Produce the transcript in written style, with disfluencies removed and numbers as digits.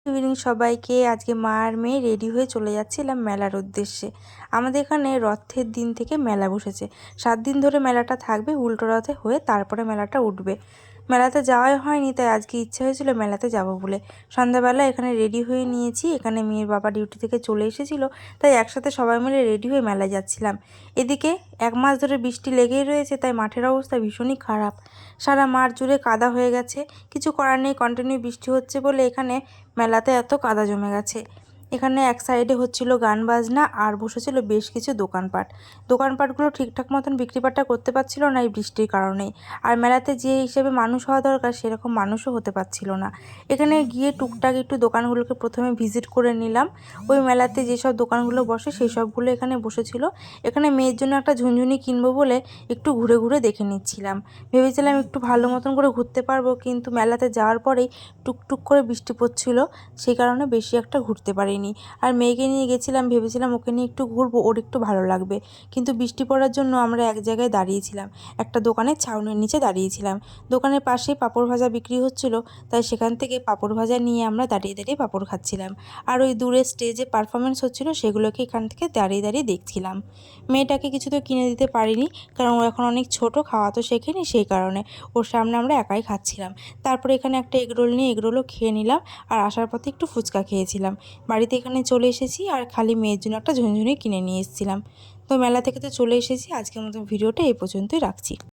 Evening সবাইকে। আজকে মা আর মেয়ে রেডি হয়ে চলে যাচ্ছিলাম মেলার উদ্দেশ্যে। আমাদের এখানে রথের দিন থেকে মেলা বসেছে। 7 দিন ধরে মেলাটা থাকবে, উল্টো রথে হয়ে তারপরে মেলাটা উঠবে। মেলাতে যাওয়াই হয়নি, তাই আজকে ইচ্ছা হয়েছিল মেলাতে যাব বলে। সন্ধ্যাবেলা এখানে রেডি হয়ে নিয়েছি। এখানে মেয়ের বাবা ডিউটি থেকে চলে এসেছিল, তাই একসাথে সবাই মিলে রেডি হয়ে মেলায় যাচ্ছিলাম। এদিকে 1 মাস ধরে বৃষ্টি লেগেই রয়েছে, তাই মাঠের অবস্থা ভীষণই খারাপ। সারা মাঠ জুড়ে কাদা হয়ে গেছে। কিছু করার নেই, কন্টিনিউ বৃষ্টি হচ্ছে বলে এখানে মেলাতে এত কাদা জমে গেছে। এখানে এক সাইডে হচ্ছিল গান বাজনা আর বসেছিল বেশ কিছু দোকানপাটগুলো ঠিকঠাক মতন বিক্রিবাট্টা করতে পারছিল না এই বৃষ্টির কারণেই। আর মেলাতে যে হিসেবে মানুষ হওয়া দরকার সেরকম মানুষও হতে পারছিল না। এখানে গিয়ে টুকটাক একটু দোকানগুলোকে প্রথমে ভিজিট করে নিলাম। ওই মেলাতে যেসব দোকানগুলো বসে সেই সবগুলো এখানে বসেছিল। এখানে মেয়ের জন্য একটা ঝুনঝুনি কিনবো বলে একটু ঘুরে ঘুরে দেখে নিচ্ছিলাম। ভেবেছিলাম একটু ভালো মতন করে ঘুরতে পারবো, কিন্তু মেলাতে যাওয়ার পরেই টুকটুক করে বৃষ্টি পড়ছিল, সেই কারণে বেশি একটা ঘুরতে পারিনি। আর মেয়েকে নিয়ে গেছিলাম, ভেবেছিলাম ওকে নিয়ে একটু ঘুরবো, ওর একটু ভালো লাগবে, কিন্তু বৃষ্টি পড়ার জন্য আমরা এক জায়গায় দাঁড়িয়েছিলাম, একটা দোকানের ছাউনির নিচে দাঁড়িয়েছিলাম। দোকানের পাশেই পাঁপড় ভাজা বিক্রি হচ্ছিল, তাই সেখান থেকে পাঁপড় ভাজা নিয়ে আমরা দাঁড়িয়ে দাঁড়িয়ে পাঁপড় খাচ্ছিলাম। আর ওই দূরে স্টেজে পারফরমেন্স হচ্ছিল, সেগুলোকে এখান থেকে দাঁড়িয়ে দাঁড়িয়ে দেখছিলাম। মেয়েটাকে কিছু তো কিনে দিতে পারিনি, কারণ ও এখন অনেক ছোট, খাওয়া তো শেখেনি, সেই কারণে ওর সামনে আমরা একাই খাচ্ছিলাম। তারপরে এখানে একটা এগরোল নিয়ে এগরোলও খেয়ে নিলাম, আর আসার পথে একটু ফুচকা খেয়েছিলাম। বাড়িতে এখানে চলে এসেছি, আর খালি মেয়ের জন্য একটা ঝুনঝুনি কিনে নিয়ে এসেছিলাম। তো মেলা থেকে তো চলে এসেছি। আজকের মতো ভিডিওটা এই পর্যন্তই রাখছি।